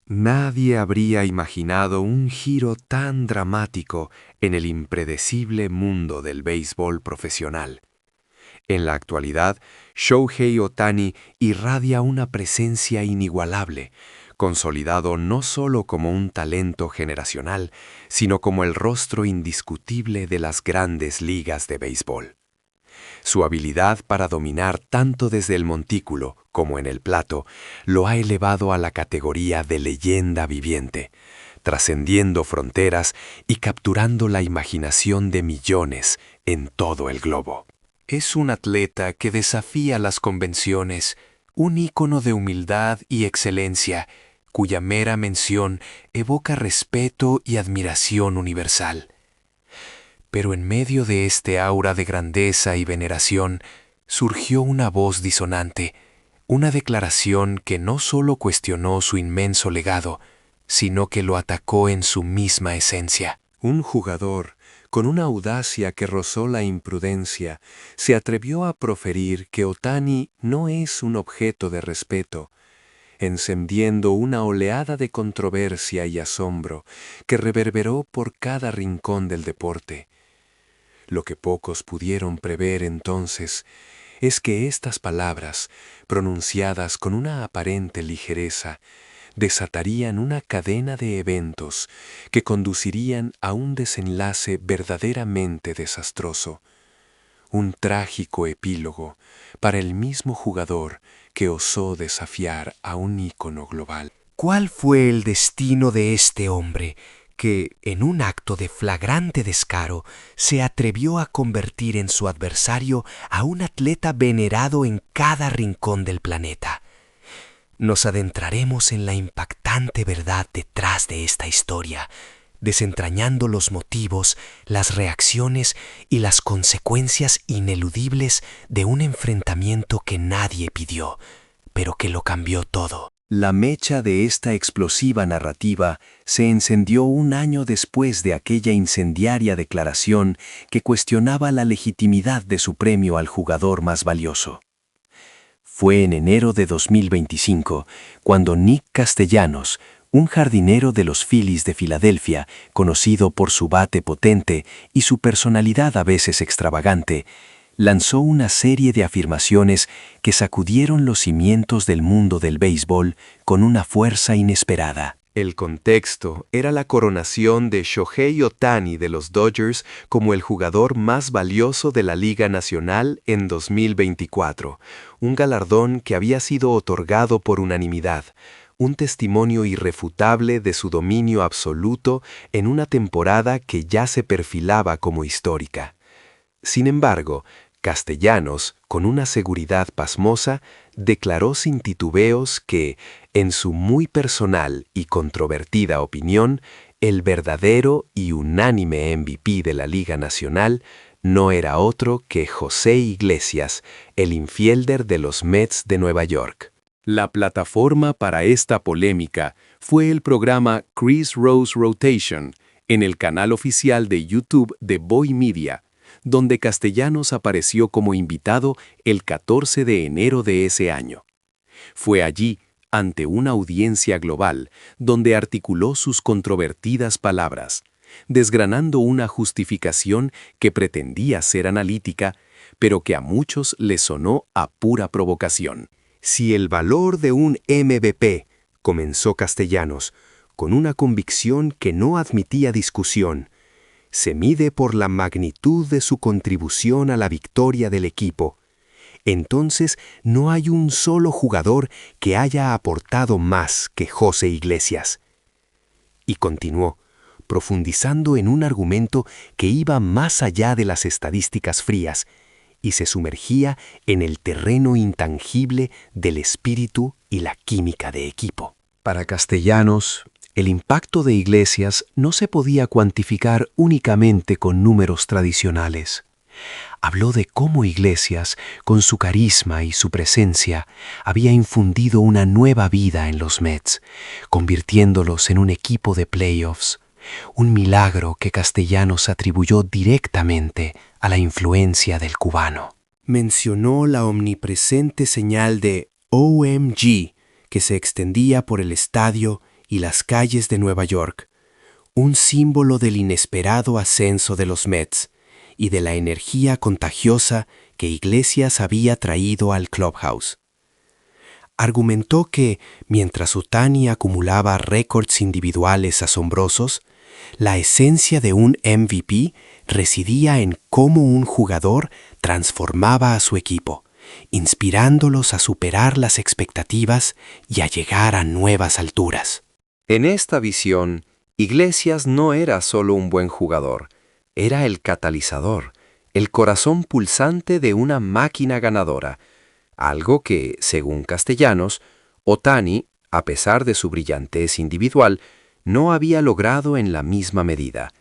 Nadie habría imaginado un giro tan dramático en el impredecible mundo del béisbol profesional. En la actualidad, Shohei Ohtani irradia una presencia inigualable, consolidado no solo como un talento generacional, sino como el rostro indiscutible de las grandes ligas de béisbol. Su habilidad para dominar tanto desde el montículo como en el plato lo ha elevado a la categoría de leyenda viviente, trascendiendo fronteras y capturando la imaginación de millones en todo el globo. Es un atleta que desafía las convenciones, un ícono de humildad y excelencia, cuya mera mención evoca respeto y admiración universal. Pero en medio de este aura de grandeza y veneración, surgió una voz disonante, una declaración que no solo cuestionó su inmenso legado, sino que lo atacó en su misma esencia. Un jugador, con una audacia que rozó la imprudencia, se atrevió a proferir que Ohtani no es un objeto de respeto, encendiendo una oleada de controversia y asombro que reverberó por cada rincón del deporte. Lo que pocos pudieron prever entonces es que estas palabras, pronunciadas con una aparente ligereza, desatarían una cadena de eventos que conducirían a un desenlace verdaderamente desastroso, un trágico epílogo para el mismo jugador que osó desafiar a un ícono global. ¿Cuál fue el destino de este hombre que, en un acto de flagrante descaro, se atrevió a convertir en su adversario a un atleta venerado en cada rincón del planeta? Nos adentraremos en la impactante verdad detrás de esta historia, desentrañando los motivos, las reacciones y las consecuencias ineludibles de un enfrentamiento que nadie pidió, pero que lo cambió todo. La mecha de esta explosiva narrativa se encendió un año después de aquella incendiaria declaración que cuestionaba la legitimidad de su premio al jugador más valioso. Fue en enero de 2025 cuando Nick Castellanos, un jardinero de los Phillies de Filadelfia, conocido por su bate potente y su personalidad a veces extravagante, lanzó una serie de afirmaciones que sacudieron los cimientos del mundo del béisbol con una fuerza inesperada. El contexto era la coronación de Shohei Ohtani de los Dodgers como el jugador más valioso de la Liga Nacional en 2024, un galardón que había sido otorgado por unanimidad, un testimonio irrefutable de su dominio absoluto en una temporada que ya se perfilaba como histórica. Sin embargo, Castellanos, con una seguridad pasmosa, declaró sin titubeos que, en su muy personal y controvertida opinión, el verdadero y unánime MVP de la Liga Nacional no era otro que José Iglesias, el infielder de los Mets de Nueva York. La plataforma para esta polémica fue el programa Chris Rose Rotation, en el canal oficial de YouTube de Boy Media, donde Castellanos apareció como invitado el 14 de enero de ese año. Fue allí, ante una audiencia global, donde articuló sus controvertidas palabras, desgranando una justificación que pretendía ser analítica, pero que a muchos les sonó a pura provocación. Si el valor de un MVP, comenzó Castellanos, con una convicción que no admitía discusión, se mide por la magnitud de su contribución a la victoria del equipo, entonces no hay un solo jugador que haya aportado más que José Iglesias. Y continuó, profundizando en un argumento que iba más allá de las estadísticas frías y se sumergía en el terreno intangible del espíritu y la química de equipo. Para Castellanos, el impacto de Iglesias no se podía cuantificar únicamente con números tradicionales. Habló de cómo Iglesias, con su carisma y su presencia, había infundido una nueva vida en los Mets, convirtiéndolos en un equipo de playoffs, un milagro que Castellanos atribuyó directamente a la influencia del cubano. Mencionó la omnipresente señal de OMG que se extendía por el estadio y las calles de Nueva York, un símbolo del inesperado ascenso de los Mets y de la energía contagiosa que Iglesias había traído al clubhouse. Argumentó que, mientras Ohtani acumulaba récords individuales asombrosos, la esencia de un MVP residía en cómo un jugador transformaba a su equipo, inspirándolos a superar las expectativas y a llegar a nuevas alturas. En esta visión, Iglesias no era solo un buen jugador, era el catalizador, el corazón pulsante de una máquina ganadora, algo que, según Castellanos, Ohtani, a pesar de su brillantez individual, no había logrado en la misma medida.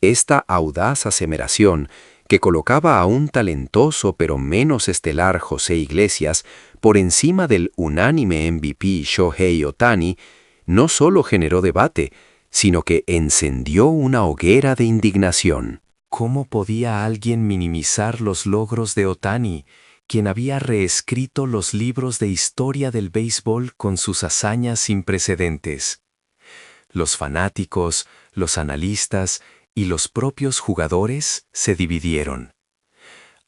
Esta audaz aseveración, que colocaba a un talentoso pero menos estelar José Iglesias por encima del unánime MVP Shohei Ohtani, no solo generó debate, sino que encendió una hoguera de indignación. ¿Cómo podía alguien minimizar los logros de Ohtani, quien había reescrito los libros de historia del béisbol con sus hazañas sin precedentes? Los fanáticos, los analistas y los propios jugadores se dividieron.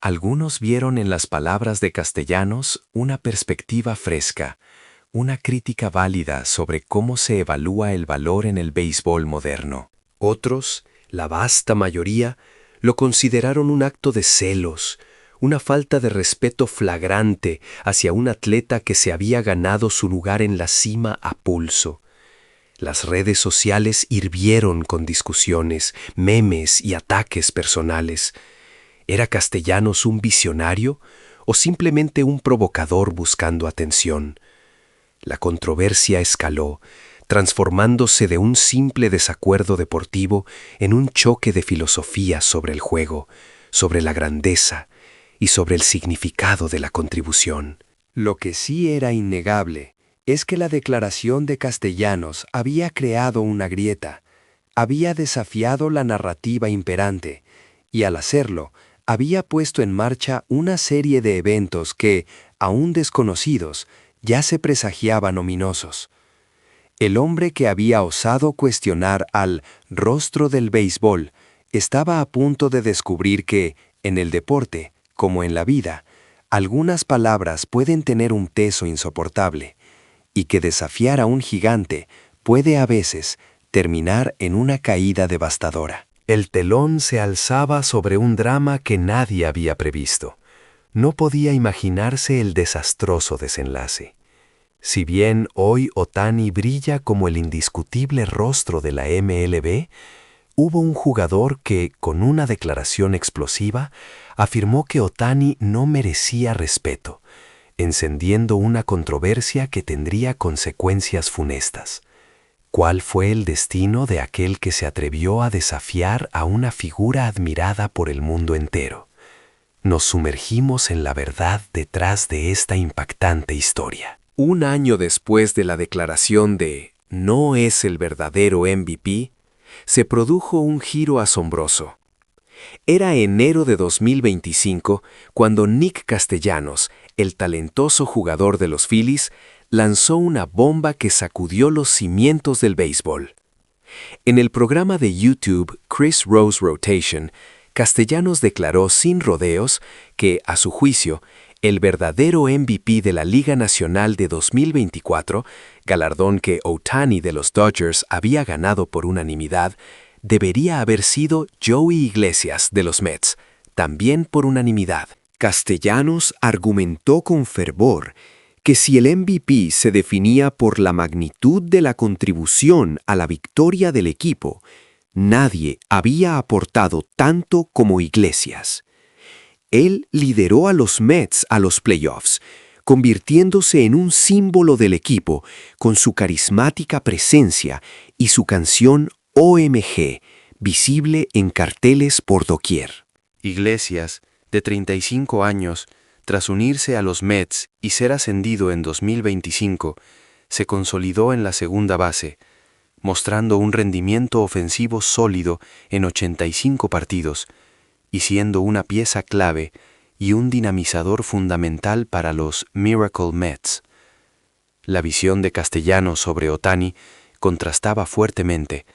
Algunos vieron en las palabras de Castellanos una perspectiva fresca, una crítica válida sobre cómo se evalúa el valor en el béisbol moderno. Otros, la vasta mayoría, lo consideraron un acto de celos, una falta de respeto flagrante hacia un atleta que se había ganado su lugar en la cima a pulso. Las redes sociales hirvieron con discusiones, memes y ataques personales. ¿Era Castellanos un visionario o simplemente un provocador buscando atención? La controversia escaló, transformándose de un simple desacuerdo deportivo en un choque de filosofía sobre el juego, sobre la grandeza y sobre el significado de la contribución. Lo que sí era innegable es que la declaración de Castellanos había creado una grieta, había desafiado la narrativa imperante y al hacerlo había puesto en marcha una serie de eventos que, aún desconocidos, ya se presagiaban ominosos. El hombre que había osado cuestionar al rostro del béisbol estaba a punto de descubrir que, en el deporte, como en la vida, algunas palabras pueden tener un peso insoportable, y que desafiar a un gigante puede a veces terminar en una caída devastadora. El telón se alzaba sobre un drama que nadie había previsto. No podía imaginarse el desastroso desenlace. Si bien hoy Ohtani brilla como el indiscutible rostro de la MLB, hubo un jugador que, con una declaración explosiva, afirmó que Ohtani no merecía respeto, encendiendo una controversia que tendría consecuencias funestas. ¿Cuál fue el destino de aquel que se atrevió a desafiar a una figura admirada por el mundo entero? Nos sumergimos en la verdad detrás de esta impactante historia. Un año después de la declaración de "no es el verdadero MVP", se produjo un giro asombroso. Era enero de 2025 cuando Nick Castellanos, el talentoso jugador de los Phillies, lanzó una bomba que sacudió los cimientos del béisbol. En el programa de YouTube Chris Rose Rotation, Castellanos declaró sin rodeos que, a su juicio, el verdadero MVP de la Liga Nacional de 2024, galardón que Ohtani de los Dodgers había ganado por unanimidad, debería haber sido Joey Iglesias de los Mets, también por unanimidad. Castellanos argumentó con fervor que si el MVP se definía por la magnitud de la contribución a la victoria del equipo, nadie había aportado tanto como Iglesias. Él lideró a los Mets a los playoffs, convirtiéndose en un símbolo del equipo con su carismática presencia y su canción OMG, visible en carteles por doquier. Iglesias, de 35 años, tras unirse a los Mets y ser ascendido en 2025, se consolidó en la segunda base, mostrando un rendimiento ofensivo sólido en 85 partidos y siendo una pieza clave y un dinamizador fundamental para los Miracle Mets. La visión de Castellanos sobre Ohtani contrastaba fuertemente.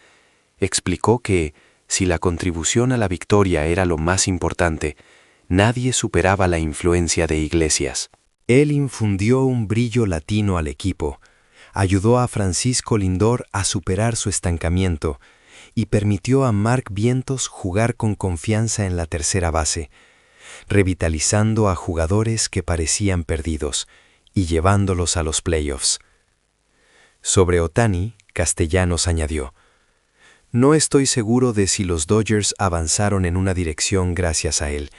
Explicó que, si la contribución a la victoria era lo más importante, nadie superaba la influencia de Iglesias. Él infundió un brillo latino al equipo, ayudó a Francisco Lindor a superar su estancamiento y permitió a Mark Vientos jugar con confianza en la tercera base, revitalizando a jugadores que parecían perdidos y llevándolos a los playoffs. Sobre Ohtani, Castellanos añadió: "No estoy seguro de si los Dodgers avanzaron en una dirección gracias a él.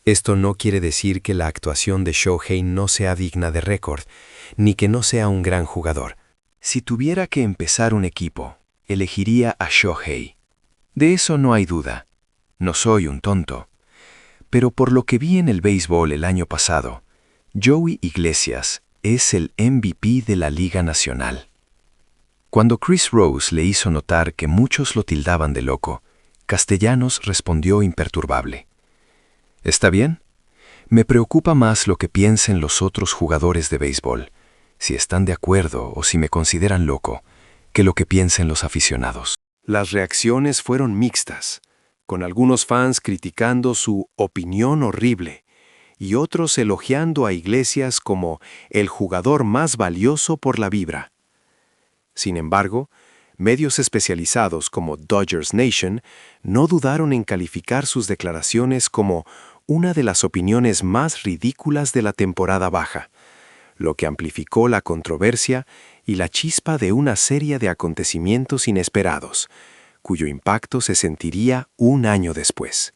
Esto no quiere decir que la actuación de Shohei no sea digna de récord, ni que no sea un gran jugador. Si tuviera que empezar un equipo, elegiría a Shohei. De eso no hay duda. No soy un tonto. Pero por lo que vi en el béisbol el año pasado, Joey Iglesias es el MVP de la Liga Nacional". Cuando Chris Rose le hizo notar que muchos lo tildaban de loco, Castellanos respondió imperturbable: "Está bien. Me preocupa más lo que piensen los otros jugadores de béisbol, si están de acuerdo o si me consideran loco, que lo que piensen los aficionados". Las reacciones fueron mixtas, con algunos fans criticando su opinión horrible y otros elogiando a Iglesias como el jugador más valioso por la vibra. Sin embargo, medios especializados como Dodgers Nation no dudaron en calificar sus declaraciones como una de las opiniones más ridículas de la temporada baja, lo que amplificó la controversia y la chispa de una serie de acontecimientos inesperados, cuyo impacto se sentiría un año después.